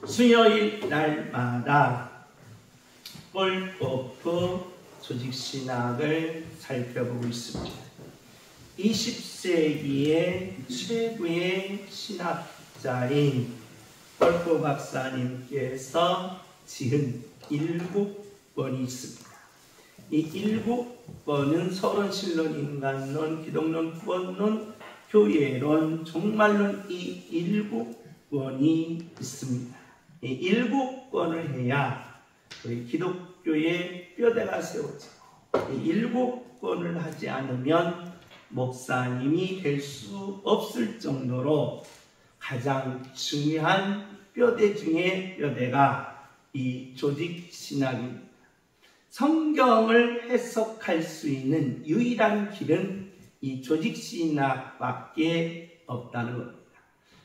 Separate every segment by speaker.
Speaker 1: 수요일 날마다 볼거프 조직신학을 살펴보고 있습니다. 20세기의 최고의 신학자인 볼거 박사님께서 지은 7권이 있습니다. 이 7권은 서론신론, 인간론, 기독론, 구원론, 교회론, 종말론, 이 7권이 있습니다. 이 7권을 해야 우리 기독교의 뼈대가 세워지고, 이 7권을 하지 않으면 목사님이 될 수 없을 정도로 가장 중요한 뼈대 중의 뼈대가 이 조직신학입니다. 성경을 해석할 수 있는 유일한 길은 이 조직신학밖에 없다는 겁니다.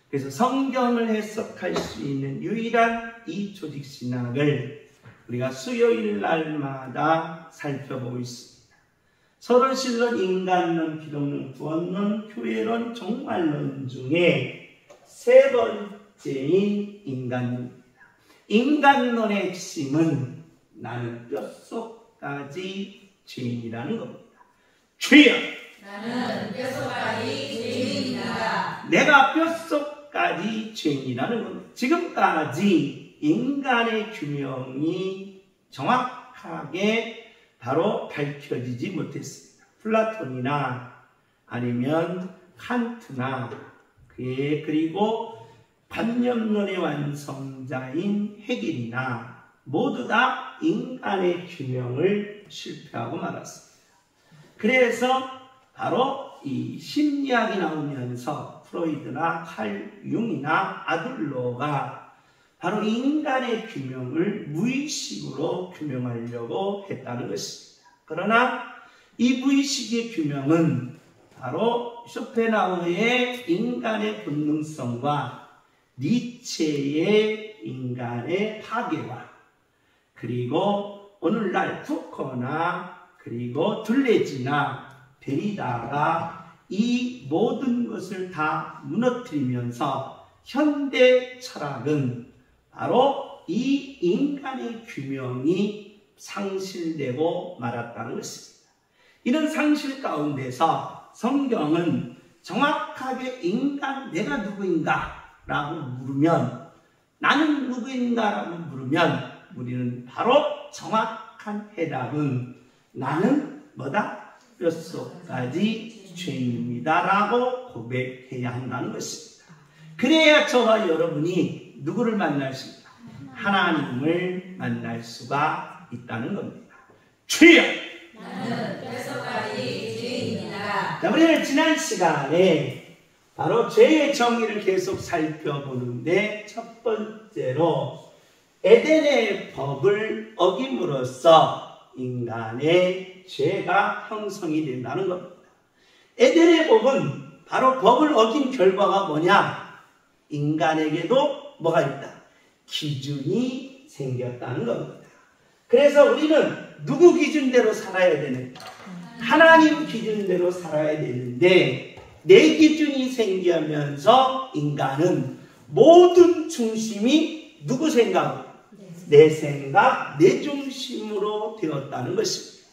Speaker 1: 그래서 성경을 해석할 수 있는 유일한 이 조직신학을 우리가 수요일 날마다 살펴보고 있습니다. 서론신론, 인간론, 기독론, 구원론, 교회론, 종말론 중에 세 번째인 인간론입니다. 인간론의 핵심은 나는 뼛속까지 죄인이라는 겁니다. 주여!
Speaker 2: 나는 뼛속까지 죄인이다.
Speaker 1: 내가 뼛속까지 죄인이라는 겁니다. 지금까지 인간의 규명이 정확하게 바로 밝혀지지 못했습니다. 플라톤이나 아니면 칸트나 그리고 관념론의 완성자인 헤겔이나 모두 다 인간의 규명을 실패하고 말았습니다. 그래서 바로 이 심리학이 나오면서 프로이드나 칼 융이나 아들러가 바로 인간의 규명을 무의식으로 규명하려고 했다는 것입니다. 그러나 이 무의식의 규명은 바로 쇼펜하우어의 인간의 본능성과 니체의 인간의 파괴와 그리고 오늘날 푸커나 그리고 둘레지나 데리다가 이 모든 것을 다 무너뜨리면서 현대 철학은 바로 이 인간의 규명이 상실되고 말았다는 것입니다. 이런 상실 가운데서 성경은 정확하게 인간, 내가 누구인가? 라고 물으면, 나는 누구인가? 라고 물으면 우리는 바로 정확한 해답은 나는 뭐다? 뼛속까지 죄인입니다. 라고 고백해야 한다는 것입니다. 그래야 저와 여러분이 누구를 만날 수 있다? 하나님을 만날 수가 있다는 겁니다. 주여!
Speaker 2: 나는 뼛속까지 죄인이다.
Speaker 1: 자, 우리는 지난 시간에 바로 죄의 정의를 계속 살펴보는데 첫 번째로 에덴의 법을 어김으로써 인간의 죄가 형성이 된다는 겁니다. 에덴의 법은 바로 법을 어긴 결과가 뭐냐? 인간에게도 뭐가 있다? 기준이 생겼다는 겁니다. 그래서 우리는 누구 기준대로 살아야 되는가? 하나님 기준대로 살아야 되는데 내 기준이 생기면서 인간은 모든 중심이 누구 생각? 내 생각, 내 중심으로 되었다는 것입니다.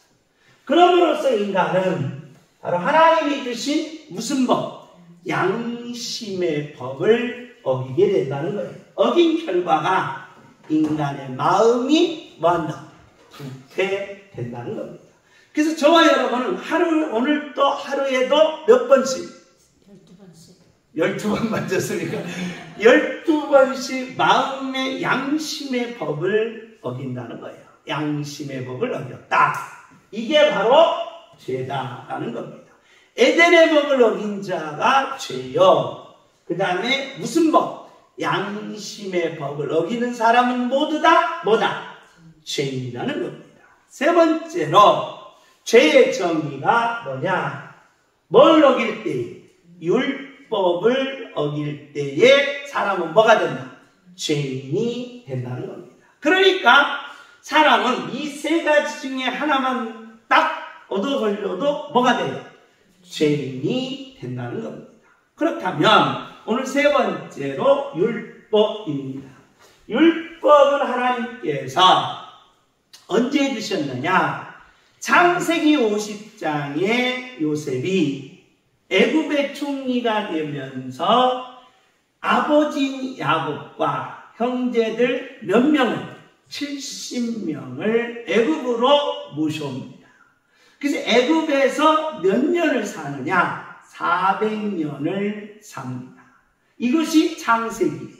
Speaker 1: 그럼으로써 인간은 바로 하나님이 주신 무슨 법? 양심의 법을 어기게 된다는 거예요. 어긴 결과가 인간의 마음이 뭐한다? 부패된다는 겁니다. 그래서 저와 여러분은 오늘 또 하루에도 몇 번씩? 12번씩. 12번 맞았으니까 12번씩 마음의 양심의 법을 어긴다는 거예요. 양심의 법을 어겼다. 이게 바로 죄다라는 겁니다. 에덴의 법을 어긴 자가 죄요. 그 다음에 무슨 법? 양심의 법을 어기는 사람은 모두 다 뭐다? 죄인이라는 겁니다. 세 번째로 죄의 정의가 뭐냐? 뭘 어길 때? 율법을 어길 때에 사람은 뭐가 된다? 죄인이 된다는 겁니다. 그러니까 사람은 이 세 가지 중에 하나만 딱 얻어 걸려도 뭐가 돼요? 죄인이 된다는 겁니다. 그렇다면 오늘 세 번째로 율법입니다. 율법은 하나님께서 언제 주셨느냐? 창세기 50장에 요셉이 애굽의 총리가 되면서 아버지인 야곱과 형제들 몇 명을 70명을 애굽으로 모셔옵니다. 그래서 애굽에서 몇 년을 사느냐? 400년을 삽니다. 이것이 창세기예요.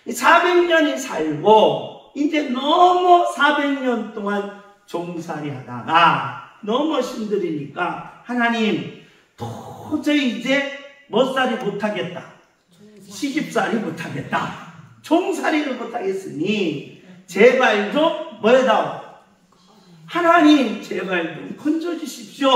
Speaker 1: 400년이 살고 이제 너무 400년 동안 종살이 하다가 너무 힘들으니까 하나님 도저히 이제 멋살이 못하겠다. 시집살이 못하겠다. 종살이를 못하겠으니 제발 좀 뭐해다오. 하나님 제발 좀 건져주십시오.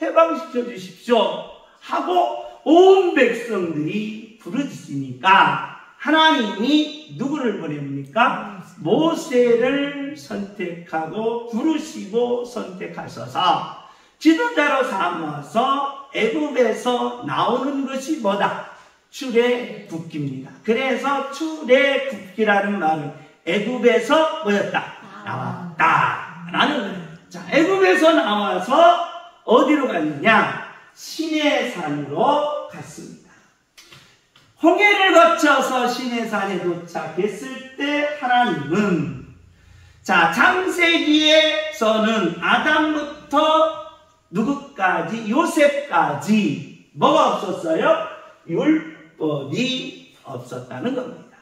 Speaker 1: 해방시켜 주십시오. 하고 온 백성들이 부르짖으니까 하나님이 누구를 보냅니까? 모세를 선택하고 부르시고 선택하셔서 지도자로 삼아서 애굽에서 나오는 것이 뭐다? 출애굽기입니다. 그래서 출애굽기라는 말은 애굽에서 뭐였다? 나왔다 라는 거예요. 자, 애굽에서 나와서 어디로 갔느냐? 시내산으로 갔습니다. 홍해를 거쳐서 시내산에 도착했을 때 하나님은 자, 창세기에서는 아담부터 누구까지? 요셉까지 뭐가 없었어요? 율법이 없었다는 겁니다.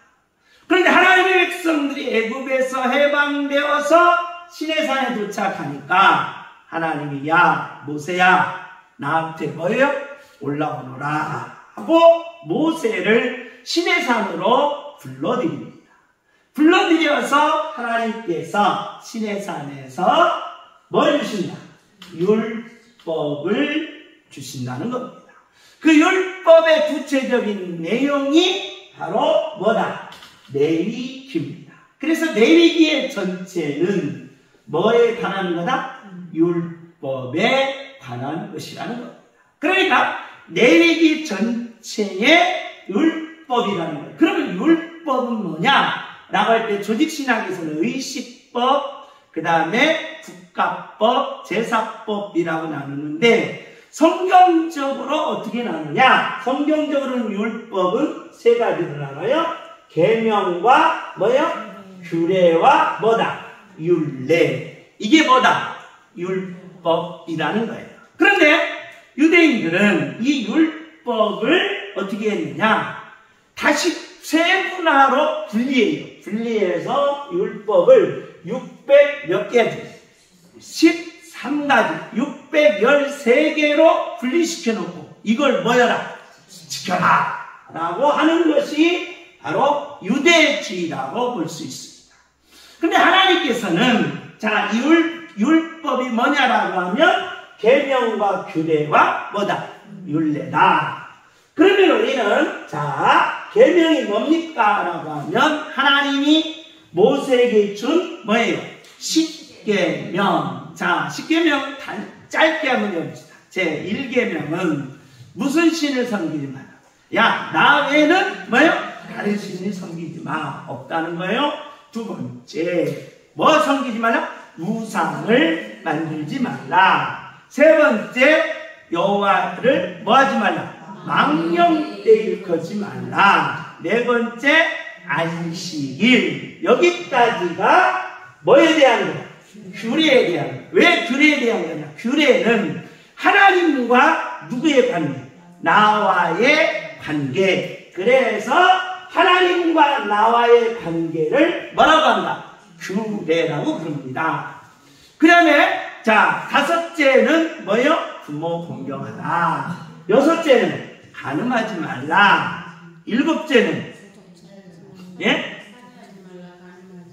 Speaker 1: 그런데 하나님의 백성들이 애굽에서 해방되어서 시내산에 도착하니까 하나님이 야 모세야 나한테 뭐예요? 올라오너라 하고 모세를 시내산으로 불러들입니다. 불러들여서 하나님께서 시내산에서 뭘 주신다? 율법을 주신다는 겁니다. 그 율법의 구체적인 내용이 바로 뭐다? 레위기입니다. 그래서 레위기의 전체는 뭐에 관한 거다? 율법에 관한 것이라는 겁니다. 그러니까 레위기 전체의 율법이라는 거예요. 그러면 율법은 뭐냐? 라고 할 때 조직신학에서는 의식법, 그 다음에 국가법, 제사법이라고 나누는데 성경적으로 어떻게 나누냐? 성경적으로는 율법은 세 가지로 나눠요. 계명과 뭐요? 규례와 뭐다? 율례. 이게 뭐다? 율법이라는 거예요. 그런데 유대인들은 이 율법을 어떻게 했느냐? 다시 세분화로 분리해요. 분리해서 율법을 600 몇 개지? 13가지, 613개로 분리시켜 놓고 이걸 뭐여라? 지켜라! 라고 하는 것이 바로 유대주의라고 볼 수 있습니다. 근데 하나님께서는 자, 이 율법이 뭐냐라고 하면 계명과 규례와 뭐다? 율례다. 그러면 우리는 자, 계명이 뭡니까? 라고 하면 하나님이 모세에게 준 뭐예요? 십계명. 자, 십계명 짧게 한번 해봅시다. 제 1계명은 무슨 신을 섬기지 마라. 야, 나 외에는 뭐예요? 다른 신을 섬기지 마. 없다는 거예요. 두 번째, 뭐 섬기지 말라? 우상을 만들지 말라. 세 번째, 여호와를 뭐 하지 말라? 망령되이 일컫지 말라. 네 번째, 안식일. 여기까지가 뭐에 대한 거야? 규례에 대한 거야. 왜 규례에 대한 거냐? 규례는 하나님과 누구의 관계? 나와의 관계. 그래서 하나님과 나와의 관계를 뭐라고 한다? 규례라고 부릅니다. 그 다음에 자, 다섯째는 뭐예요? 부모 공경하라. 여섯째는 간음하지 말라. 일곱째는 예?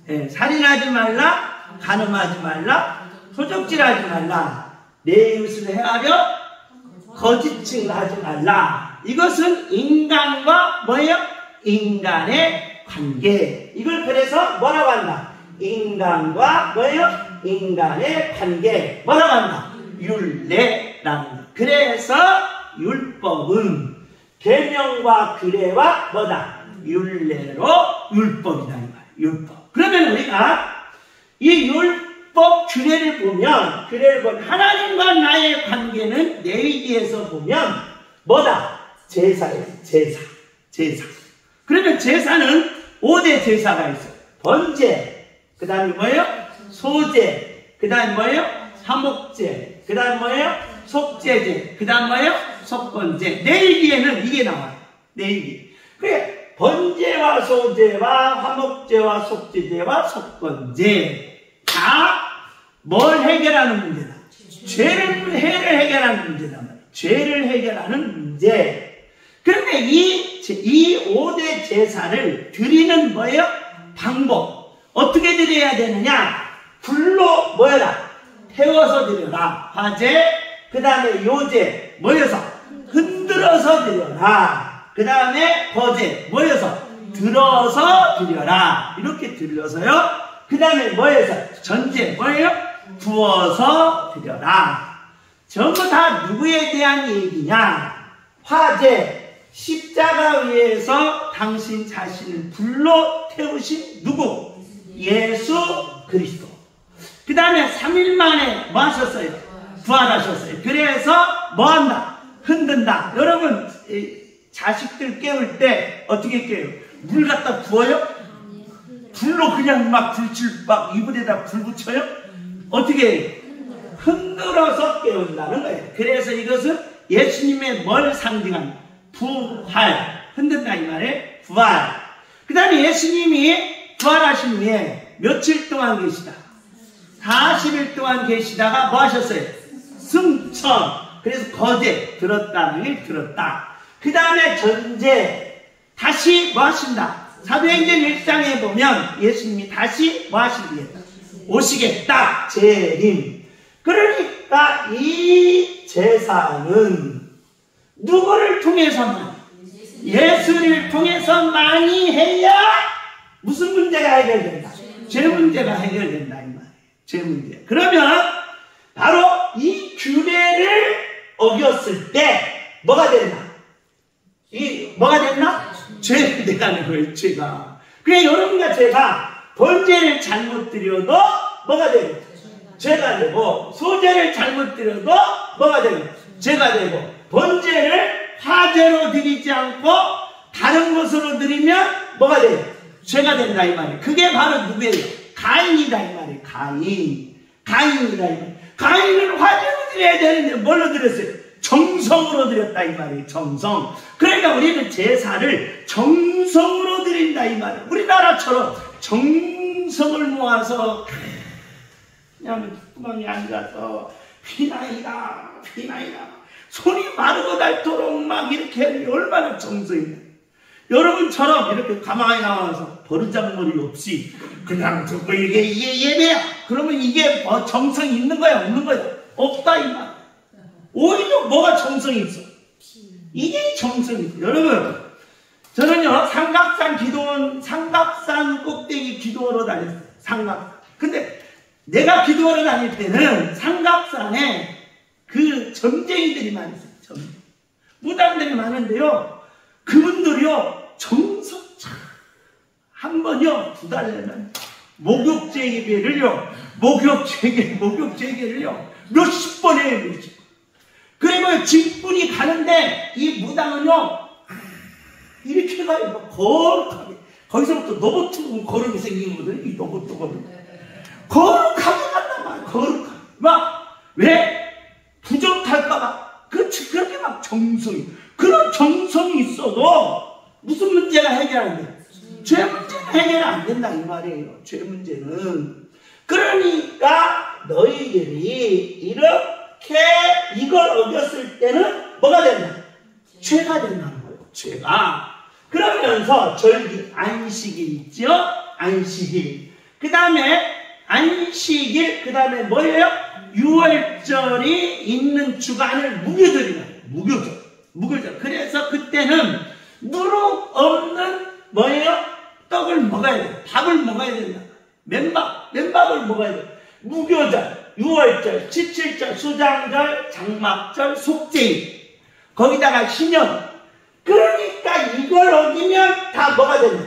Speaker 1: 예, 살인하지 말라. 간음하지 말라. 소적질하지 말라. 내 이웃을 헤아려 거짓 증거하지 말라. 이것은 인간과 뭐예요? 인간의 관계. 이걸 그래서 뭐라고 한다? 인간과 뭐예요? 인간의 관계. 뭐라고 한다? 율례라는 거. 그래서 율법은 계명과 규례와 뭐다? 율례로 율법이다. 율법. 그러면 우리가 이 율법 규례를 보면 하나님과 나의 관계는 레위기에서 보면 뭐다? 제사예요. 제사. 그러면 제사는 5대 제사가 있어요. 번제, 그 다음에 뭐예요? 소제, 그 다음에 뭐예요? 화목제, 그 다음에 뭐예요? 속제제, 그 다음 뭐예요? 속건제. 내일기에는 이게 나와요. 내일기. 그래, 번제와 소제와 화목제와 속제제와 속건제 다 뭘 해결하는 문제다? 죄를 해결하는 문제단 말이에요. 죄를 해결하는 문제. 그런데 이 5대 제사를 드리는 뭐예요? 방법. 어떻게 드려야 되느냐? 불로 뭐여라? 태워서 드려라. 화제, 그 다음에 요제, 모여서 흔들어서 드려라. 그 다음에 거제, 모여서 들어서 드려라. 이렇게 들려서요. 그 다음에 모여서 전제, 뭐예요? 부어서 드려라. 전부 다 누구에 대한 얘기냐? 화제, 십자가 위에서 당신 자신을 불로 태우신 누구? 예수 그리스도. 그 다음에 3일 만에 뭐 하셨어요? 부활하셨어요. 그래서 뭐 한다? 흔든다. 여러분 자식들 깨울 때 어떻게 깨워요? 물 갖다 부어요? 불로 그냥 막 불칠 막 이불에다 불 붙여요? 어떻게 해요? 흔들어서 깨운다는 거예요. 그래서 이것은 예수님의 뭘 상징하는? 부활. 흔든다 이 말에 부활. 그 다음에 예수님이 부활하신 후에 며칠 동안 계시다? 40일 동안 계시다가 뭐 하셨어요? 승천. 그래서 거제. 들었다는 게 들었다. 그 다음에 전제. 다시 뭐 하신다? 사도행전 1장에 보면 예수님이 다시 뭐 하시겠다? 오시겠다. 재림. 그러니까 이 제사는 누구를 통해서만? 예수를 통해서 많이 해야 무슨 문제가 해결된다? 죄 문제가 해결된다 이 말이에요. 죄 문제. 그러면 바로 이 규례를 어겼을 때 뭐가 됐나? 뭐가 됐나? 죄가 되는 거예요. 죄가. 그래 여러분과 제가 번제를 잘못 드려도 뭐가 되고? 죄가 되고, 소제를 잘못 드려도 뭐가 되고? 죄가 되고, 번제를 화제로 드리지 않고 다른 것으로 드리면 뭐가 돼요? 죄가 된다 이 말이에요. 그게 바로 누구예요? 가인이다 이 말이에요. 가인이다 이 말이에요. 가인을 화제로 드려야 되는데 뭘로 드렸어요? 정성으로 드렸다 이 말이에요. 정성. 그러니까 우리는 제사를 정성으로 드린다 이 말이에요. 우리나라처럼 정성을 모아서 그냥 뚜껑에 앉아서 피나이다 손이 마르고 닳도록 막 이렇게 하는 얼마나 정성이 있나요? 여러분처럼 이렇게 가만히 나와서 버르장머리 없이 그냥 듣고 이게 예배야. 그러면 이게 뭐 정성이 있는 거야 없는 거야? 없다 이 말. 오히려 뭐가 정성이 있어? 이게 정성이 있어. 여러분 저는요 삼각산 꼭대기 기도원으로 다녔어요. 삼각산. 근데 내가 기도하러 다닐 때는 삼각산에 그 점쟁이들이 많이 있어요. 점쟁이. 무당들이 많은데요. 그분들이요. 정성 한 번요. 2달 내면 목욕제게를요. 몇십 번 해요. 몇십 번. 그리고 직분이 가는데 이 무당은요. 이렇게 가요. 거룩하게. 거기서부터 로봇 걸음이 생긴 거거든요. 이 로봇 걸음. 거룩하게 간단 말이야. 거룩하게. 왜? 부족할까봐. 그렇게 막 정성이. 그런 정성이 있어도 무슨 문제가 해결 안 돼? 죄 문제는 해결 안 된다 이 말이에요. 죄 문제는. 그러니까 너희들이 이렇게 이걸 어겼을 때는 뭐가 된다? 죄가 된다는 거예요. 죄가. 그러면서 절기 안식일 있죠? 안식일. 그 다음에 안식일, 그 다음에 뭐예요? 6월절이 있는 주간을 무교절이라고 해요. 무교절. 그래서 그때는 누룩 없는 뭐예요? 떡을 먹어야 돼요. 밥을 먹어야 된다. 맨밥을 먹어야 돼요. 무교절, 6월절, 칠칠절, 수장절, 장막절, 속죄일. 거기다가 신년. 그러니까 이걸 어기면 다 뭐가 된다?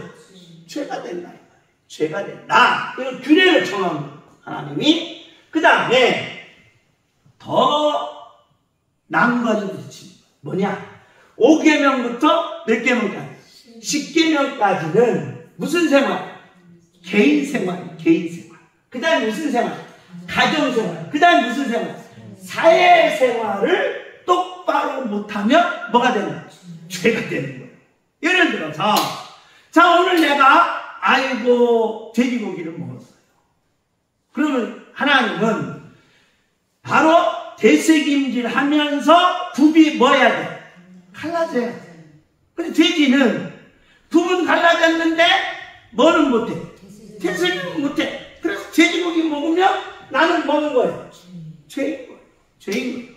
Speaker 1: 죄가 된다. 죄가 된다. 이거 규례를 정한 거예요. 하나님이. 그 다음에 더 나은 것을 붙인 거예요. 뭐냐? 5계명부터 몇 계명까지? 10계명까지는 무슨 생활? 개인 생활, 개인 생활. 그 다음에 무슨 생활? 가정 생활. 그 다음에 무슨 생활? 사회 생활을 똑바로 못하면 뭐가 되는 거예요? 죄가 되는 거예요. 예를 들어서, 자, 오늘 내가, 아이고, 돼지고기를 먹었어요. 그러면 하나님은 바로 되새김질 하면서 굽이 뭐 해야 돼? 갈라져야 돼. 근데 돼지는 굽은 갈라졌는데 뭐는 못해? 되새김 못해. 그래서 돼지고기 먹으면 나는 먹는 거예요. 죄인 거예요. 죄인 거예요.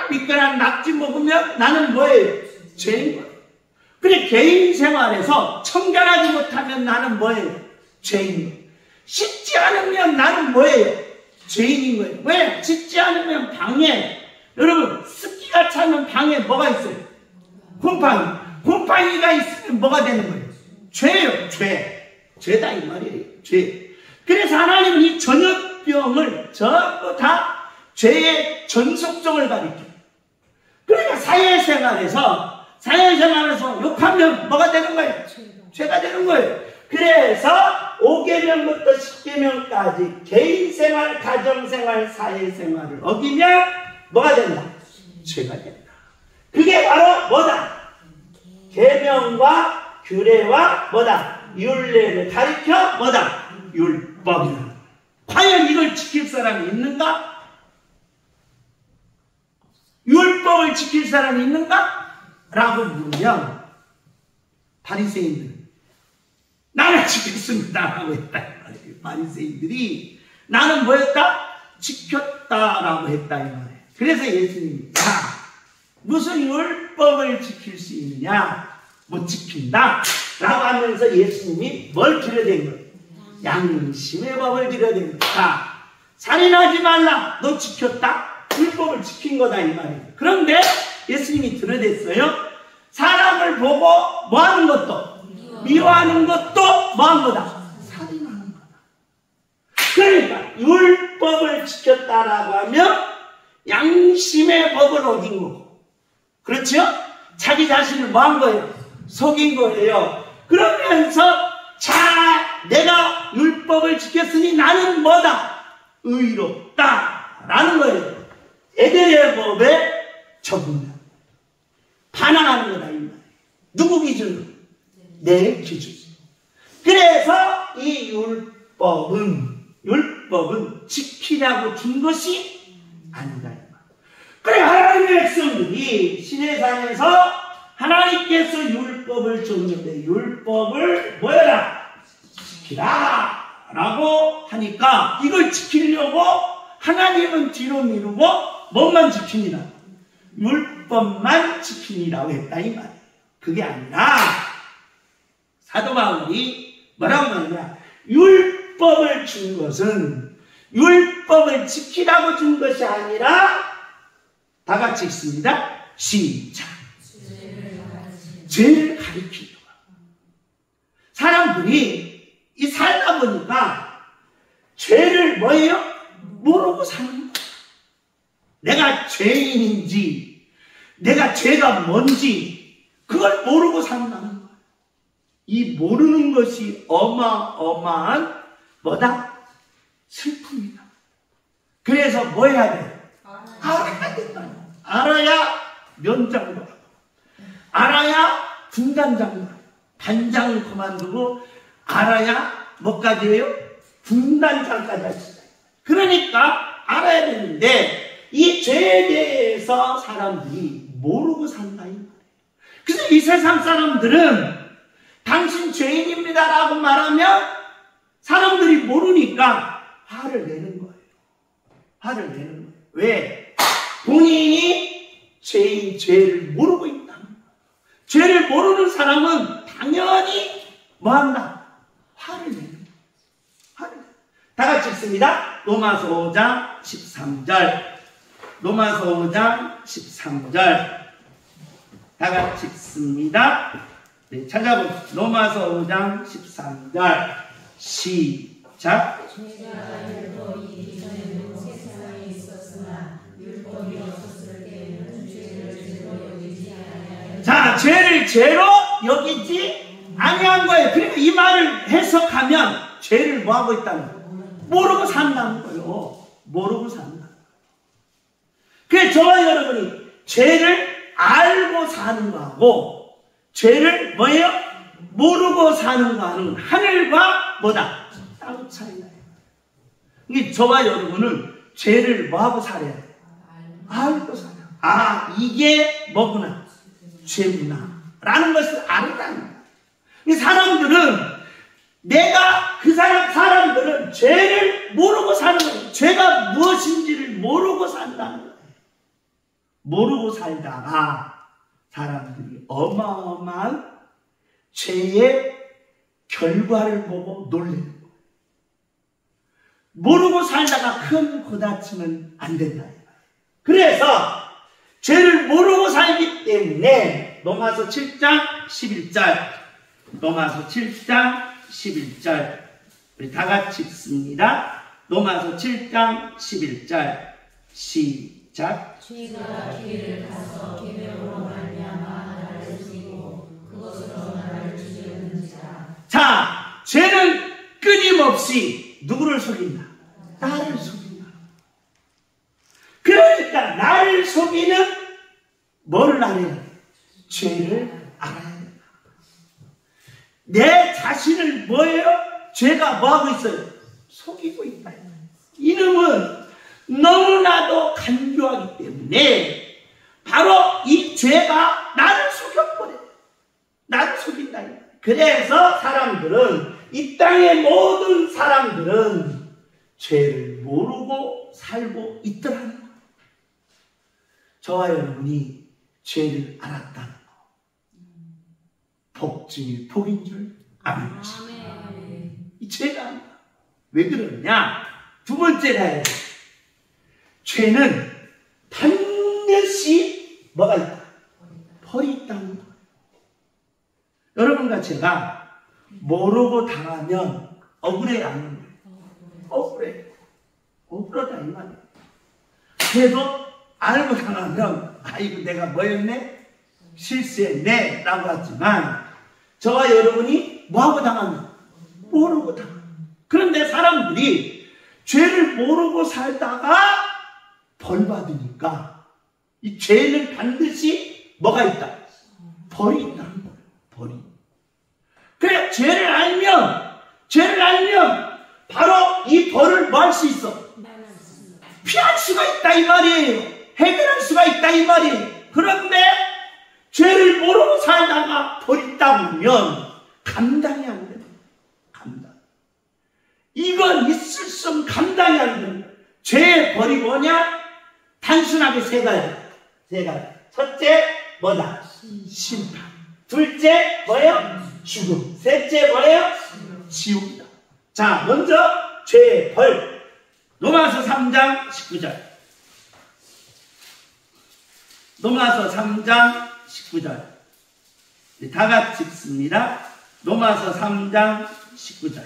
Speaker 1: 미끌한 낙지 먹으면 나는 뭐예요? 죄인 거예요. 그래, 개인 생활에서 청결하지 못하면 나는 뭐예요? 죄인 거예요. 씻지 않으면 나는 뭐예요? 죄인인 거예요. 왜? 씻지 않으면 방에, 여러분, 습기가 차면 방에 뭐가 있어요? 곰팡이. 곰팡이가 있으면 뭐가 되는 거예요? 죄예요, 죄. 죄다 이 말이에요, 죄. 그래서 하나님은 이 전염병을 전부 다 죄의 전속성을 가리켜요. 그러니까 사회생활에서 욕하면 뭐가 되는 거예요? 죄가 되는 거예요. 그래서 5계명부터 10계명까지 개인생활, 가정생활, 사회생활을 어기면 뭐가 된다? 죄가 된다. 그게 바로 뭐다? 계명과 규례와 뭐다? 율례를 가리켜 뭐다? 율법이다. 과연 이걸 지킬 사람이 있는가? 율법을 지킬 사람이 있는가? 라고 물으면 바리새인들은 나는 지켰습니다 라고 했다. 바리새인들이 나는 뭐였다? 지켰다라고 했다 이 말이에요. 그래서 예수님이 무슨 율법을 지킬 수 있느냐? 못 지킨다 라고 하면서 예수님이 뭘 들여댄 거예요? 양심의 법을 들여댄 거다. 살인하지 말라. 너 지켰다? 율법을 지킨 거다 이 말이에요. 그런데 예수님이 들여댔어요. 사람을 보고 뭐 하는 것도 미워하는 것도 뭐 하는 거다? 살인하는 거다. 그러니까 율법을 지켰다라고 하면 양심의 법을 어긴 거고, 그렇죠? 자기 자신을 뭐 한 거예요? 속인 거예요. 그러면서 내가 율법을 지켰으니 나는 뭐다? 의롭다 라는 거예요. 에덴의 법에 적응다. 반항하는 거다 이 말이에요. 누구 기준으로? 내 기준. 그래서 이 율법은 지키라고 준 것이 아니다. 그래, 하나님의 백성들이 시내산에서 하나님께서 율법을 줬는데 율법을 뭐여라? 지키라 라고 하니까 이걸 지키려고 하나님은 뒤로 미루고 뭐만 지키니라? 율법만 지키니라고 했다 이 말이에요. 그게 아니라 사도 바울이 뭐라고 말하냐? 율법을 준 것은 율법을 지키라고 준 것이 아니라 다 같이 읽습니다. 시작. 죄를 가리키려고. 사람들이 이 살다 보니까 죄를 뭐예요? 모르고 사는 거예요. 내가 죄인인지 내가 죄가 뭔지 그걸 모르고 산다는 거예요. 이 모르는 것이 어마어마한 뭐다? 슬픔이다. 그래서 뭐 해야 돼? 알아야 된다. 알아야 면장도 하고, 알아야 군단장도 하고, 단장을 그만두고 알아야 뭐까지 해요? 군단장까지 할 수 있어요. 그러니까 알아야 되는데 이 죄에 대해서 사람들이 모르고 산다 이 말이에요. 그래서 이 세상 사람들은 당신 죄인입니다 라고 말하면 사람들이 모르니까 화를 내는 거예요. 화를 내는 거예요. 왜? 본인이 죄를 모르고 있다는 거예요. 죄를 모르는 사람은 당연히 뭐한다? 화를 내는 거예요. 화를 내는 거예요. 다 같이 읽습니다. 로마서 5장 13절. 로마서 5장 13절. 다 같이 읽습니다. 찾아봅시다. 로마서 5장 13절 시작.
Speaker 2: 죄가 율법이 이전에도 세상에 있었으나 율법이 없었을 때에는 죄를 죄로 여기지 아니하였다.
Speaker 1: 자, 죄를 죄로 여기지 아니한 거예요. 그러니까 이 말을 해석하면 죄를 뭐하고 있다는 거예요? 모르고 산다는 거예요. 모르고 산다. 그래서 저와 여러분이 죄를 알고 사는 거하고 죄를 뭐예요? 모르고 사는 거하는 하늘과 뭐다? 땅 차이나요. 이게 저와 여러분은 죄를 뭐하고 살아야 돼요? 알고 살아요. 아, 이게 뭐구나? 죄구나 라는 것을 알았다는 거예요. 사람들은 내가 그 사람들은 죄를 모르고 사는 거예요. 죄가 무엇인지를 모르고 산다는 거예요. 모르고 살다가 사람들이 어마어마한 죄의 결과를 보고 놀래는 거예요. 모르고 살다가 큰 고다치면 안 된다. 그래서 죄를 모르고 살기 때문에 로마서 7장 11절 로마서 7장 11절 우리 다 같이 읽습니다. 로마서 7장 11절 시작.
Speaker 2: 죄가 길을 가서 계명으로 말미암아 나를 죽이고 그것으로 나를 죽였는지라.
Speaker 1: 자, 죄는 끊임없이 누구를 속인다? 나를 속인다. 그러니까 나를 속이는 뭐를 알아야 돼? 죄를 알아야 된다. 내 자신을 뭐예요? 죄가 뭐하고 있어요? 속이고 있다. 이놈은 너무나도 간교하기 때문에 바로 이 죄가 나를 속여버려요. 나를 속인다. 그래서 사람들은, 이 땅의 모든 사람들은 죄를 모르고 살고 있더라는 거예요. 저와 여러분이 죄를 알았다는 거, 복 중에 복인 줄 아는 것입니다. 이 죄가 왜 그러냐? 두 번째가 해야 돼. 죄는 반드시 뭐가 있다? 벌이 있다는 거예요. 여러분과 제가 모르고 당하면 억울해야 하는 거예요. 억울해. 억울하다 이 말이에요. 그래도 알고 당하면 아이고 내가 뭐였네? 실수했네 라고 하지만 저와 여러분이 뭐하고 당하면? 모르고 당하면. 그런데 사람들이 죄를 모르고 살다가 벌 받으니까 이 죄는 반드시 뭐가 있다? 벌이 있다는 거예요. 벌이. 그래, 죄를 알면 바로 이 벌을 뭐 할 수 있어? 피할 수가 있다 이 말이에요. 해결할 수가 있다 이 말이에요. 그런데 죄를 모르고 살다가 벌 있다 보면 감당이 안 돼요. 감당. 이건 있을 수 없는 감당이 안 돼요. 죄의 벌이 뭐냐? 단순하게 세 가지. 첫째 뭐다? 심판. 둘째 뭐예요? 죽음. 셋째 뭐예요? 지옥이다. 자, 먼저 죄의 벌. 로마서 3장 19절. 로마서 3장 19절. 다 같이 읽습니다. 로마서 3장 19절.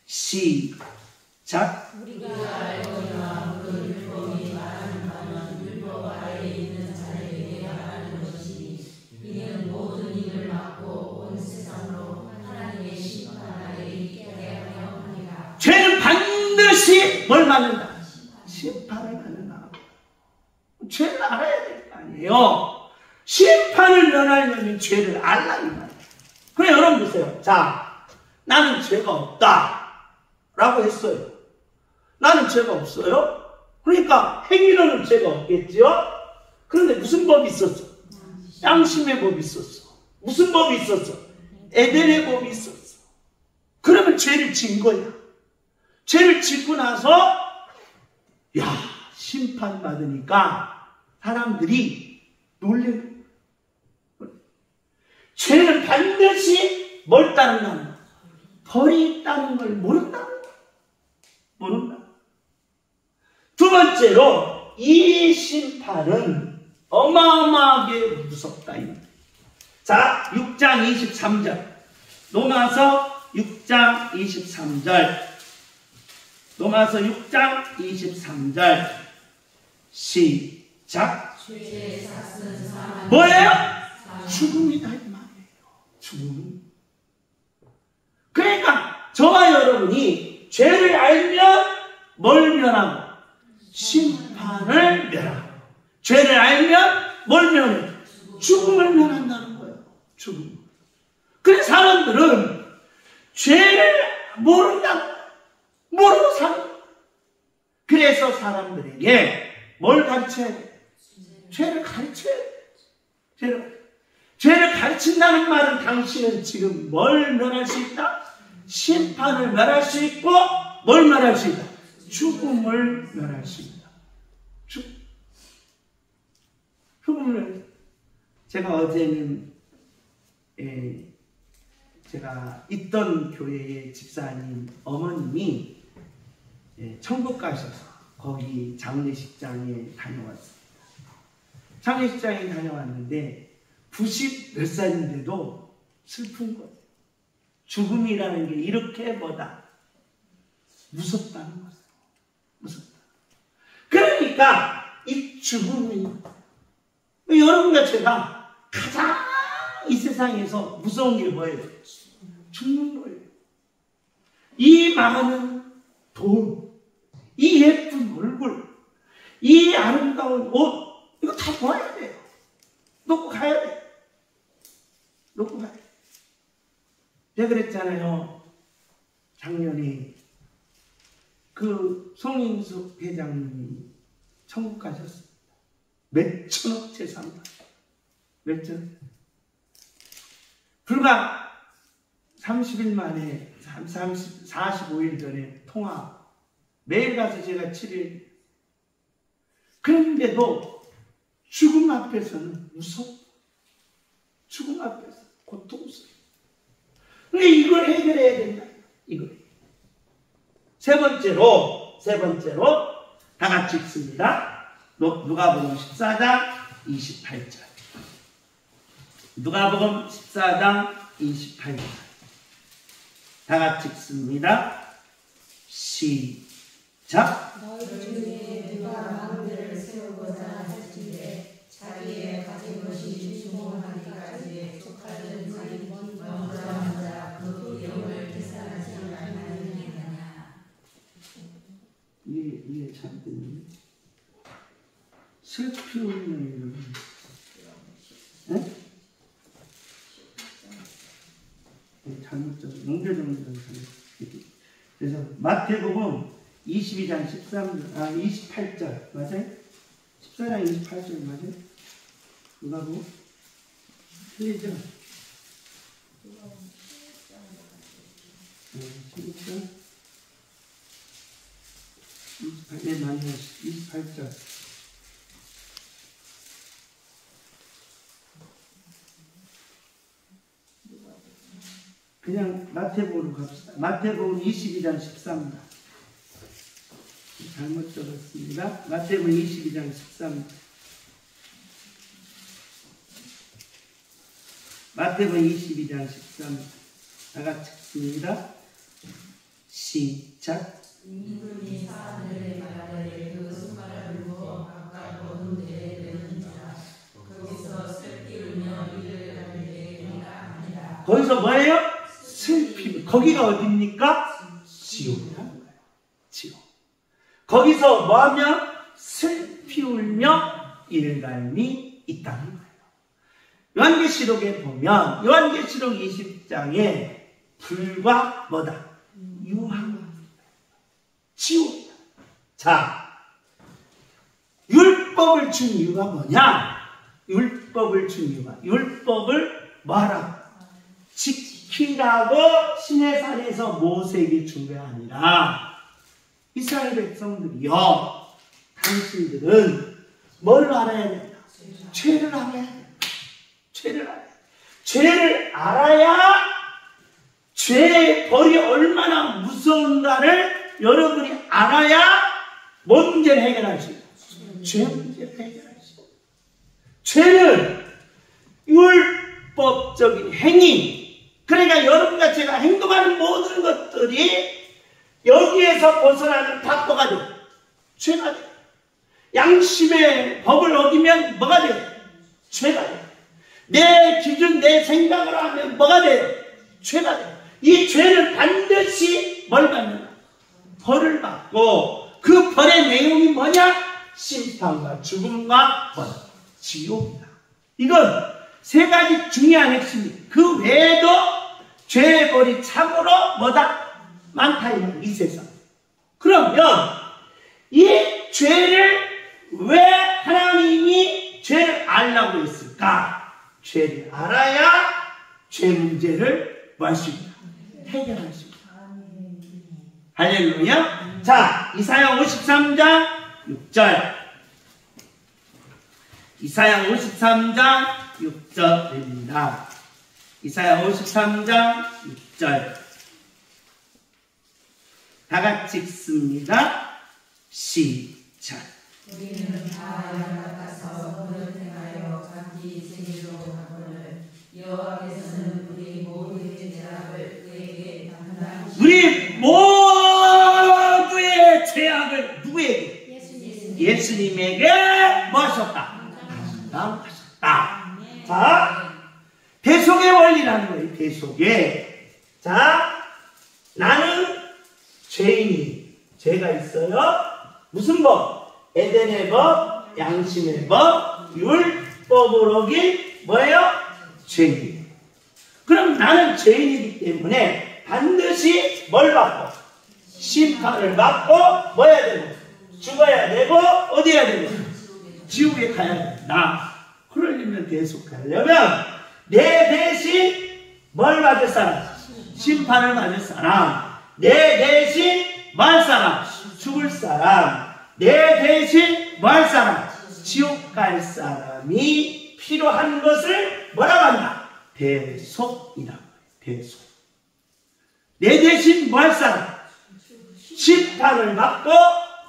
Speaker 1: 시작.
Speaker 2: 우리가 알거니와 그 율법이 말하는 바는 율법 아래에 있는 자에게 말하는 것이 이는 모든 일을 막고 온 세상으로 하나님의 심판 아래에 있게 하려 함이라.
Speaker 1: 죄는 반드시 뭘 받는다? 심판을 받는다. 죄를 알아야 될 거 아니에요. 심판을 면하려면 죄를 알라는 말이에요. 그래, 여러분 보세요. 자, 나는 죄가 없다 라고 했어요. 나는 죄가 없어요. 그러니까 행위로는 죄가 없겠지요. 그런데 무슨 법이 있었어? 양심의 법이 있었어. 무슨 법이 있었어? 에덴의 법이 있었어. 그러면 죄를 진 거야. 죄를 짓고 나서 야, 심판받으니까 사람들이 놀래요. 죄는 반드시 뭘 따른다는 거야? 벌이 있다는 걸 모른다는 거야. 모른다. 두 번째로 이 심판은 어마어마하게 무섭다. 자, 6장 23절. 로마서 6장 23절. 로마서 6장 23절. 시작. 뭐예요? 죽음이다 이 말이에요. 죽음. 그러니까 저와 여러분이 죄를 알면 뭘 면하고? 심판을 면하고. 죄를 알면 뭘 면해? 죽음을 면한다는 거예요. 죽음. 그래서 사람들은 죄를 모른다. 모르고 사는 거예요. 그래서 사람들에게 뭘 가르쳐야 돼? 죄를 가르쳐야 돼. 죄를 가르친다는 말은 당신은 지금 뭘 면할 수 있다? 심판을 면할 수 있고 뭘 면할 수 있다? 죽음을 면할 수 있다. 죽음을. 제가 어제는 제가 있던 교회의 집사님 어머님이 천국 가셔서 거기 장례식장에 다녀왔습니다. 장례식장에 다녀왔는데 90 몇 살인데도 슬픈 거예요. 죽음이라는 게 이렇게 뭐다? 무섭다는 거예요. 무섭다. 그러니까 이 죽음이 여러분과 제가 가장 이 세상에서 무서운 게 뭐예요? 죽는 거예요. 이 많은 돈, 이 예쁜 얼굴, 이 아름다운 옷, 이거 다 놓아야 돼요. 놓고 가야 돼. 놓고 가야 돼. 제가 그랬잖아요. 작년에 그 송인숙 회장님이 천국 가셨습니다. 몇천억 재산. 몇천억. 불과 30일 만에 45일 전에 통화. 매일 가서 제가 7일. 그런데도 죽음 앞에서는 무서워. 죽음 앞에서 고통스러워. 근데 이걸 해결해야 된다. 이걸. 세 번째로 다 같이 읽습니다. 누가복음 14장 28절. 누가복음 14장 28절. 다 같이 읽습니다. 시작.
Speaker 2: 너희 중에 누가 망대를 세우고자 할지에 자기의 가진 것이 충분하기까지 족하는 자기 먼저 자 그 비용을 계산하지 않느냐냐.
Speaker 1: 이게 참 되네. 슬피 울는 이름. 네? 잘못 적어. 웅대정정. 그래서 마태복음 22장 28절 맞아요? 14장 28절 맞아요? 누가복음 틀리죠? 16장 28절 맞아요. 28절. 그냥 마태복음으로 갑시다. 마태복음 22장 13절. 잘못 적었습니다. 마태복음 22장 13절. 마태복음 22장 13절. 다 같이 읽습니다. 시작.
Speaker 2: 임금이 사람들의 말을 그 손가락을 부어 각각 모든 데에 내는 자 거기서 슬피 울며 이를 갈게 아니라.
Speaker 1: 거기서 뭐예요? 슬피. 거기가 어디입니까? 지옥이라는 거예요. 지옥. 거기서 뭐하면 슬피 울며 일갈미 있다는 거예요. 요한계시록에 보면 요한계시록 20장에 불과 뭐다? 유황. 지옥이다. 자, 율법을 준 이유가 뭐냐? 율법을 준 이유가 율법을 뭐하라고? 지키라고 신의 산에서 모세에게 준 게 아니라 이스라엘 백성들이요, 당신들은 뭘 알아야 된다? 죄를 알아야 된다. 죄를 알아야 죄의 벌이 얼마나 무서운가를 여러분이 알아야 뭔 문제를 해결할 수 있다. 죄 문제를 해결할 수 있다. 죄는 율법 행위, 그러니까 여러분과 제가 행동하는 모든 것들이 여기에서 벗어나는 바꿔가 돼요. 죄가 돼요. 양심의 법을 어기면 뭐가 돼요? 죄가 돼요. 내 기준, 내 생각으로 하면 뭐가 돼요? 죄가 돼요. 이 죄는 반드시 뭘 받는다? 벌을 받고, 그 벌의 내용이 뭐냐? 심판과 죽음과 벌, 지옥이다. 이건 세 가지 중요한 핵심입니다. 그 외에도 죄의 벌이 참으로 뭐다? 많다, 이 세상. 그러면 이 죄를 왜 하나님이 죄를 알라고 했을까? 죄를 알아야 죄 문제를 뭐 할 수 있다? 해결할 수 있다. 할렐루야. 자, 이사야 53장 6절. 이사야 53장 6절입니다. 이사야 53장 6절. 다 같이 읽습니다. 시작.
Speaker 2: 우리는 다 양 같아서 그를 행하여 각기 생일로 하거늘 여호와께서는 우리 모두의 죄악을 그에게 담당하시고
Speaker 1: 우리 모두의 죄악을 누구에게? 예수님에게 뭐 하셨다? 담당하셨다. 자, 대속의 원리라는 거예요. 대속의. 자, 나는 죄인이, 죄가 있어요. 무슨 법? 에덴의 법, 양심의 법, 율법을 어긴 뭐예요? 죄인. 그럼 나는 죄인이기 때문에 반드시 뭘 받고? 심판을 받고 뭐 해야 되고? 죽어야 되고 어디 해야 되고? 지옥에 가야 된다. 그러려면 대속하려면 내 대신 뭘 받을 사람? 심판을 받을 사람. 내 대신 뭐 할 사람? 죽을 사람. 내 대신 뭐 할 사람? 지옥 갈 사람이 필요한 것을 뭐라고 한다? 대속이라고. 대속. 내 대신 뭐 할 사람? 심판을 받고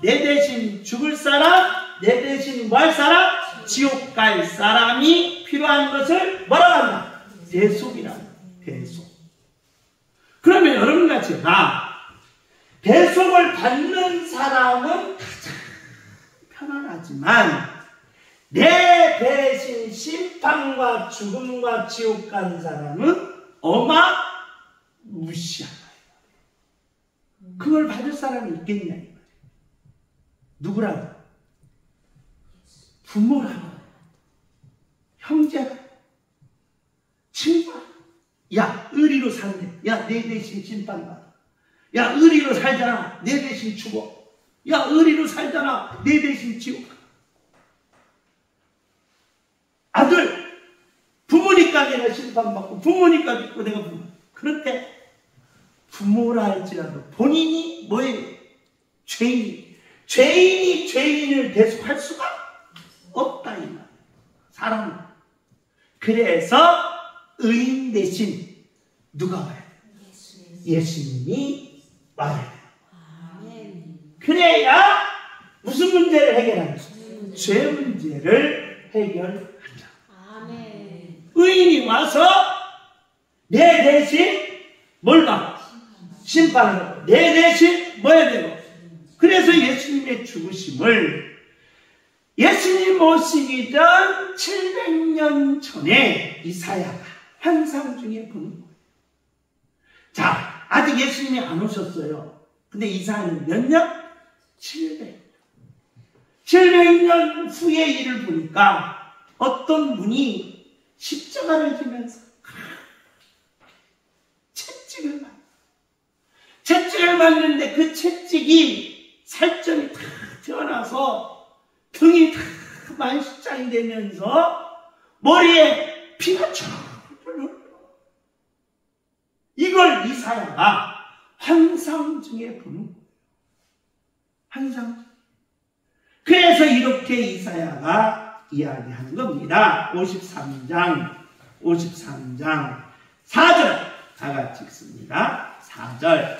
Speaker 1: 내 대신 죽을 사람, 내 대신 뭐 할 사람? 지옥 갈 사람이 필요한 것을 뭐라고 한다? 대속이라고. 대속. 그러면 여러분과 제가 대속을 받는 사람은 가장 편안하지만 내 대신 심판과 죽음과 지옥 간 사람은 무시하다. 그걸 받을 사람이 있겠냐? 누구라고? 부모라고, 형제가, 친구가. 야, 의리로 산대. 야, 내 대신 심판받아. 야, 의리로 살잖아. 내 대신 죽어. 야, 의리로 살잖아. 내 대신 지옥 가. 아들, 부모니까 내가 심판받고, 부모니까 믿고 내가 부모. 그런데 부모라 할지라도 본인이 뭐예요? 죄인이. 죄인이 죄인을 대속할 수가 없다, 이 말. 사람은. 그래서 의인 대신 누가 와야 돼요? 예수님이 와야 돼요. 그래야 무슨 문제를 해결하는 거예요? 죄 문제를 해결한다. 의인이 와서 내 대신 뭘 받고? 심판을 받고. 내 대신 뭐 해야 되고? 그래서 예수님의 죽으심을 예수님 오시기 전 700년 전에 이사야가 환상 중에 보는 거예요. 자, 아직 예수님이 안 오셨어요. 근데 이사야는 몇 년? 700년 후의 일을 보니까 어떤 분이 십자가를 지면서 채찍을 맞는데 그 채찍이 살점이 다 튀어나와서 등이 다 만신장이 되면서 머리에 피가 쫙 흘러. 이걸 이사야가 환상 중에 보는 거예요. 환상. 그래서 이렇게 이사야가 이야기하는 겁니다. 53장 4절 다 같이 읽습니다. 4절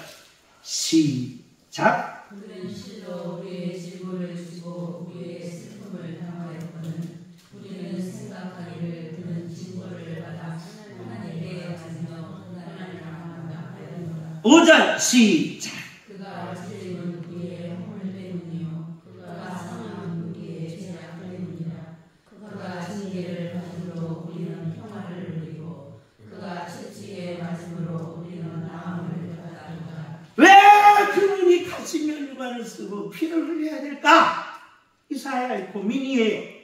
Speaker 1: 시작.
Speaker 2: 그들은 실로 우리의 질고를 주고 우리의 슬픔을 당하였거든 우리는 생각하기를 그는 징벌을 받아 하나님의
Speaker 1: 5절 시작.
Speaker 2: 그가 찔림은 우리의 허물 때문이요 그가 상함은 우리의 죄악 때문이라. 그가 징계를 받음으로 우리는 평화를 누리고 그가 채찍에 맞음으로 우리는 나음을 받았다.
Speaker 1: 왜 그분이 가시면류관을 쓰고 피를 흘려야 될까? 이사야의 고민이에요.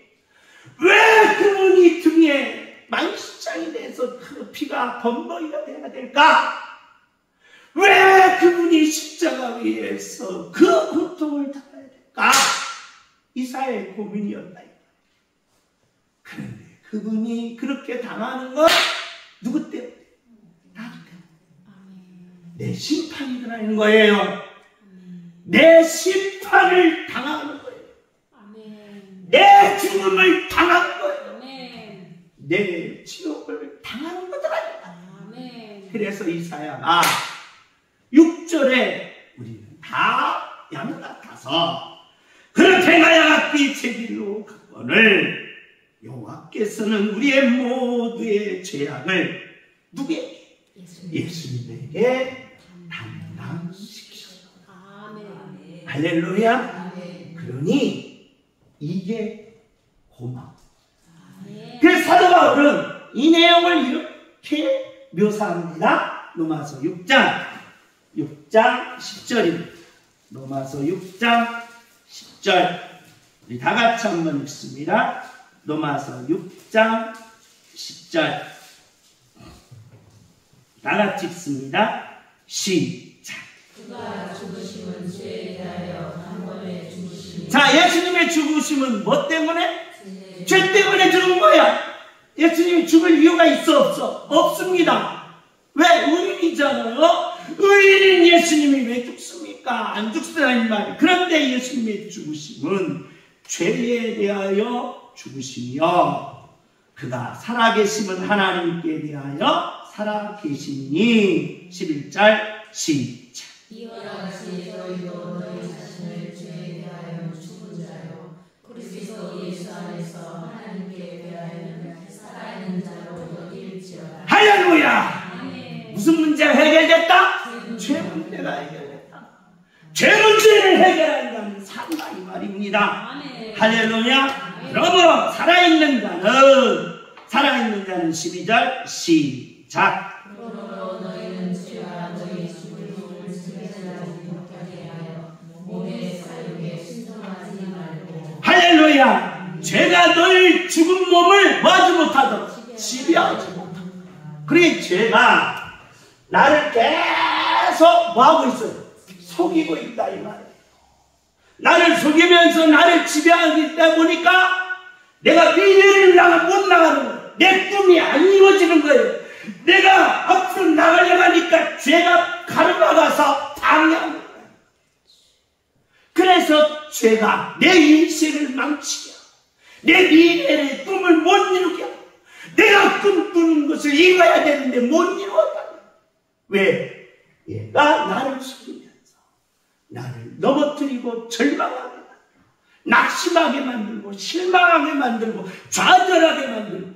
Speaker 1: 왜 그분이 등에 만신창이 돼서 그 피가 범벅이가 돼야 될까? 왜 그분이 십자가 위에서 그 고통을 당해야 될까? 이사야의 고민이었다. 그런데 그분이 그렇게 당하는 건 누구 때문에? 나도 때문에. 내 심판이 일어나는 거예요. 내 심판을 당하는 거예요. 내 죽음을 당하는 거예요. 내 지옥을 당하는 거더라니까. 그래서 이사야가 6절에 우리는 다 양 같아서 그렇게 나야 같기 제 길로 가거늘 여호와께서는 우리의 모두의 죄악을 누구에게? 예수님에게 담당시키셨다. 할렐루야. 그러니 이게 고마워. 그래서 사도 바울은 이 내용을 이렇게 묘사합니다. 로마서 6장 10절입니다. 로마서 6장 10절 우리 다 같이 한번 읽습니다. 로마서 6장 10절 다 같이 읽습니다. 시작.
Speaker 2: 그가 죽으심은 죄에 대하여 한 번에 죽으심이.
Speaker 1: 자, 예수님의 죽으심은 뭐 때문에? 죄 때문에 죽은 거야. 예수님이 죽을 이유가 있어 없어? 없습니다. 왜? 의인이잖아요. 의인인 예수님이 왜 죽습니까? 안 죽으라는 말이. 그런데 예수님의 죽으심은 죄에 대하여 죽으시며 그가 살아계심은 하나님께 대하여 살아계시니. 11절 시작.
Speaker 2: 이와 같이 너희도 너희 자신을 죄에 대하여 죽은 자요 그리스도 예수 안에서 하나님께 대하여는 살아있는 자로 여길지어다.
Speaker 1: 할렐루야. 무슨 문제가 해결됐다? 죄 문제가 해결됐다. 죄 문제를 해결한다는 상당히 말입니다. 할렐루야. 그러므로 살아있는 자는 12절 시작.
Speaker 2: 그러므로 너희는 죄와 너희 죽을 몸을 승계하지 못하게 하여 몸의 사욕에 순종하지 말고.
Speaker 1: 할렐루야. 죄가 너희 죽은 몸을 뭐하지 못하도록 지배하지 못하도록. 그러니 죄가 나를 계속 뭐하고 있어요? 속이고 있다 이 말이에요. 나를 속이면서 나를 지배하기 때문이니까 내가 미래를 못 나가는 거예요. 내 꿈이 안 이루어지는 거예요. 내가 앞으로 나가려고 하니까 죄가 가르막아서 방해하는 거예요. 그래서 죄가 내 인생을 망치게 하고 내 미래의 꿈을 못 이루게 하고 내가 꿈꾸는 것을 이뤄야 되는데 못 이루었다. 왜? 얘가 나를 속이면서 나를 넘어뜨리고 절망하게 만들고 낙심하게 만들고 실망하게 만들고 좌절하게 만들고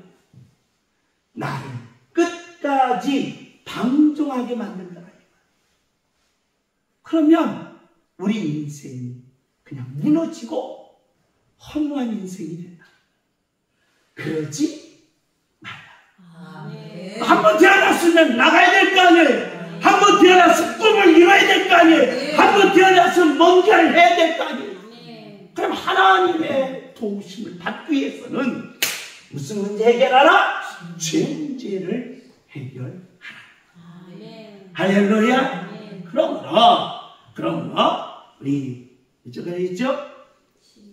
Speaker 1: 나를 끝까지 방종하게 만든다. 그러면 우리 인생이 그냥 무너지고 허무한 인생이 된다. 그러지 말라. 한번 태어났으면 나가야 될 거 아니에요. 한번 태어나서 꿈을 이뤄야 될 거 아니에요. 한번 태어나서 뭔가를 해야 될 거 아니에요. 그럼 하나님의 도우심을 받기 위해서는 무슨 문제 해결하라? 죄 문제를 해결하라. 할렐루야. 그러므로 우리 이쪽에 있죠?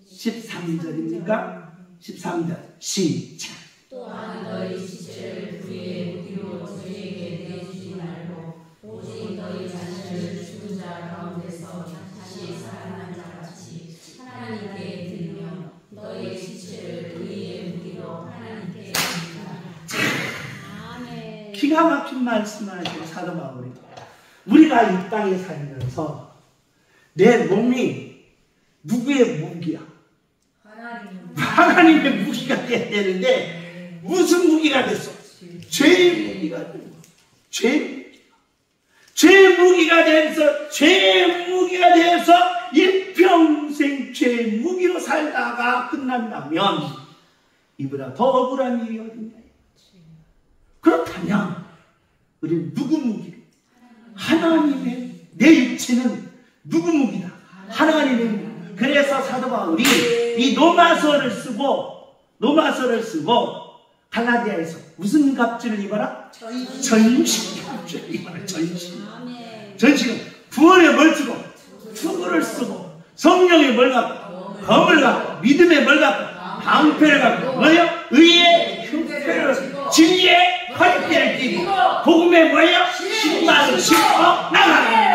Speaker 1: 13절입니까? 13절 시작.
Speaker 2: 또한 너희 지체를 불의의 무기로 저희에게 내주지 말고 오직 너희 자신을 죽은 자 가운데서 다시 살아난 자 같이 하나님께 드리며 너희 지체를 의의 무기로 하나님께 드립니다.
Speaker 1: 기가 막힌 말씀하시고 사도 바울이 우리가 이 땅에 살면서 내 몸이 누구의 무기야? 하나님의 무기가 돼야 되는데 무슨 무기가 됐어? 죄의 무기가 된 거야. 죄의 무기가. 죄의 무기가 돼서 일평생 죄의 무기로 살다가 끝난다면 이보다 더 억울한 일이 어딨냐. 그렇다면 우리는 누구 무기로? 하나님의, 내 육체는 누구 무기다? 하나님의 무기. 그래서 사도 바울이 이 로마서를 쓰고 갈라디아에서 무슨 갑주를 입어라? 전신 갑주를 입어라. 전신은 구원의 뭘 쓰고 투구를 쓰고 성령의 뭘 갖고 검을 갖고 믿음의 뭘 갖고 방패를 갖고 뭐예요? 의의 흉패를 진리의 허리띠를 띠고 복음의 뭐예요? 신발을 신고 나가는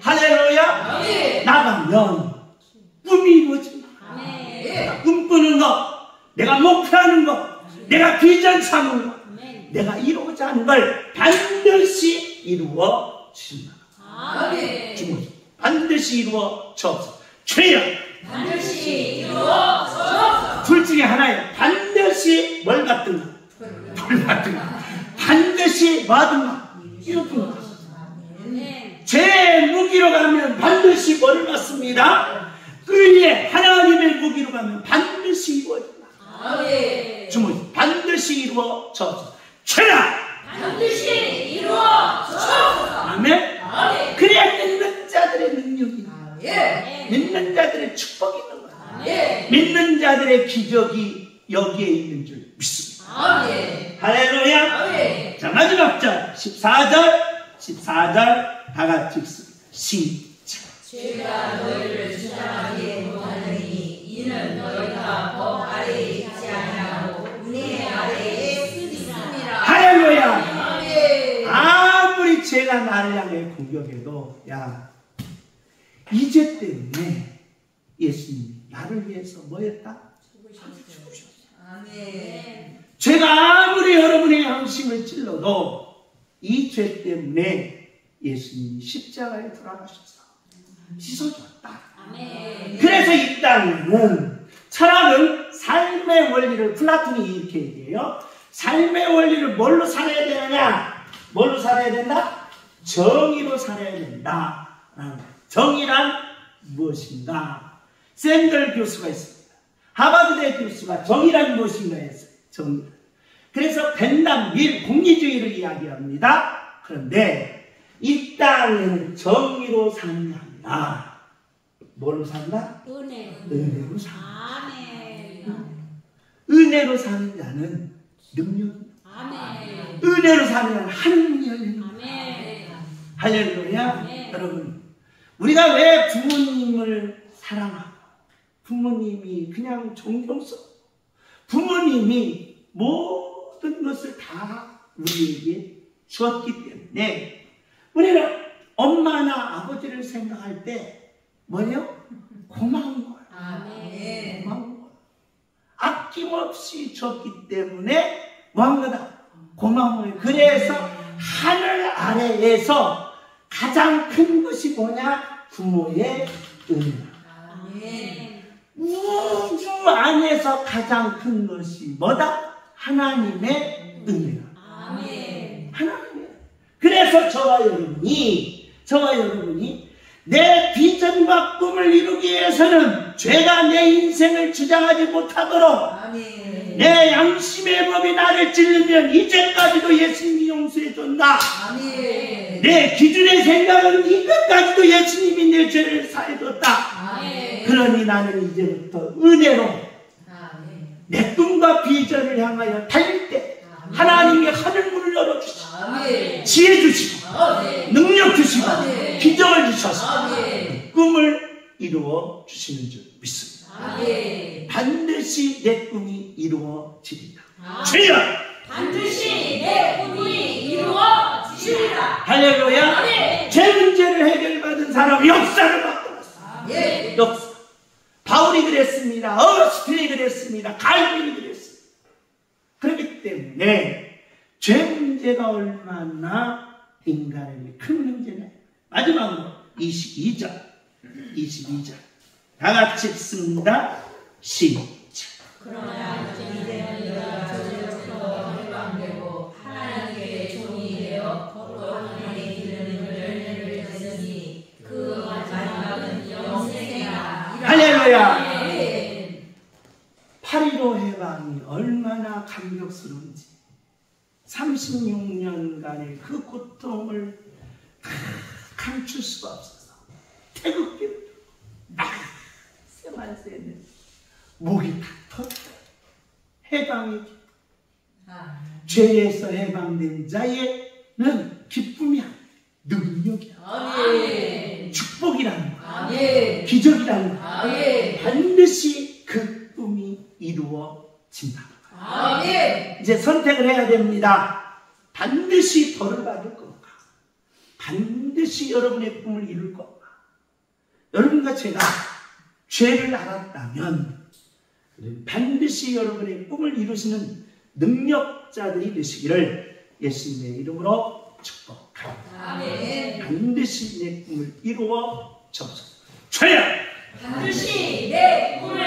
Speaker 1: 할렐루야. 나가면 꿈이 이루어진다. 내가 꿈꾸는 것, 내가 목표하는 것, 내가 비전 삼은 것, 내가 이루고자 하는 걸 반드시 이루어진다. 반드시 이루어져서 죄야
Speaker 2: 반드시 이루어져.
Speaker 1: 둘 중에 하나예요. 반드시 뭘 갖든가, 뭘 갖든가, 반드시 뭐하든가 이루든가. 제 무기로 가면 반드시 뭐를 받습니다? 의의 하나님의 무기로 가면 반드시 이루어진다. 주문 반드시 이루어져서 죄야
Speaker 2: 반드시 이루어져.
Speaker 1: 아멘. 그래야 믿는 자들의 능력이 믿는 자들의 축복이 있는 거야. 믿는 자들의 기적이 여기에 있는 줄 믿습니다. 할렐루야. 자, 마지막 절 14절 다 같이 읽습니다. 시작.
Speaker 2: 죄가 너희를 주장하게 못하느니 이는 너희가 법 아래에 있지 아니하고 은혜 아래에 있음이라.
Speaker 1: 할렐루야. 아무리 죄가 나를 향해 공격해도 야, 이 죄 때문에 예수님이 나를 위해서 뭐 했다? 죽으셨어. 죄가 아무리 여러분의 양심을 찔러도 이 죄 때문에 예수님이 십자가에 돌아가셔서 씻어줬다. 그래서 이 땅에는 철학은 삶의 원리를 플라톤이 이렇게 얘기해요. 삶의 원리를 뭘로 살아야 되느냐? 뭘로 살아야 된다? 정의로 살아야 된다. 정의란 무엇인가? 샌들 교수가 있습니다. 하버드대 교수가 정의란 무엇인가 했어요. 정의. 그래서 벤담 밀 공리주의를 이야기합니다. 그런데 이 땅에는 정의로 사는 게 아니라 뭘로 산다? 은혜로 산다. 은혜로 사는 자는 능력입니다. 은혜로 사는 자는 하늘문이 열리는 거야. 할렐루야. 여러분, 우리가 왜 부모님을 사랑하고 부모님이 그냥 존경스러워, 부모님이 모든 것을 다 우리에게 주었기 때문에 우리는 엄마나 아버지를 생각할 때 뭐예요? 고마운 거예요. 고마운 거예요. 아낌없이 줬기 때문에 뭐한 거다? 고마운 거예요. 그래서 하늘 아래에서 가장 큰 것이 뭐냐? 부모의 은혜. 우주 안에서 가장 큰 것이 뭐다? 하나님의 은혜다. 하나님의. 그래서 저와 여러분이 내 비전과 꿈을 이루기 위해서는 죄가 내 인생을 주장하지 못하도록 내 양심의 법이 나를 찔르면 이제까지도 예수님이 용서해준다. 내 기준의 생각은 이것까지도 예수님이 내 죄를 사해줬다. 그러니 나는 이제부터 은혜로 내 꿈과 비전을 향하여 달릴 때 하나님이 하늘문을 열어주시고 지혜 주시고 능력 주시고 기적을 주셔서 꿈을 이루어 주시는 줄 믿습니다. 반드시 내 꿈이 이루어지리라. 주여
Speaker 2: 반드시 내 꿈이 이루어지리라.
Speaker 1: 할렐루야. 제 문제를 해결받은 사람 역사를 바꿔놨어요. 역사. 바울이 그랬습니다. 어스틴이 그랬습니다. 갈빈이 그랬습니다. 그렇기 때문에 죄 문제가 얼마나 인간에게 큰 문제냐. 마지막으로 22절 다 같이 읽습니다. 시작.
Speaker 2: 그러나 이제는 너희가 저지로부터 해방되고 하나님께 종이 되어 거룩한 일을
Speaker 1: 얼마나 감격스러운지 36년간의 그 고통을 다 감출 수가 없어서 태극기를 막 세만세는 목이 다 터졌어요. 해방의 기쁨. 죄에서 해방된 자에는 기쁨이 아니에요. 능력이야.
Speaker 2: 아멘.
Speaker 1: 축복이라는 거야.
Speaker 2: 아멘.
Speaker 1: 기적이라는 거야.
Speaker 2: 아멘.
Speaker 1: 반드시 그 꿈이 이루어진다.
Speaker 2: 아멘.
Speaker 1: 이제 선택을 해야 됩니다. 반드시 벌을 받을 건가? 반드시 여러분의 꿈을 이룰 건가? 여러분과 제가 죄를 알았다면 반드시 여러분의 꿈을 이루시는 능력자들이 되시기를 예수님의 이름으로 축복합니다.
Speaker 2: 아멘.
Speaker 1: 반드시 내 꿈을 이루어 주옵소서. 주여!
Speaker 2: 반드시 내 꿈을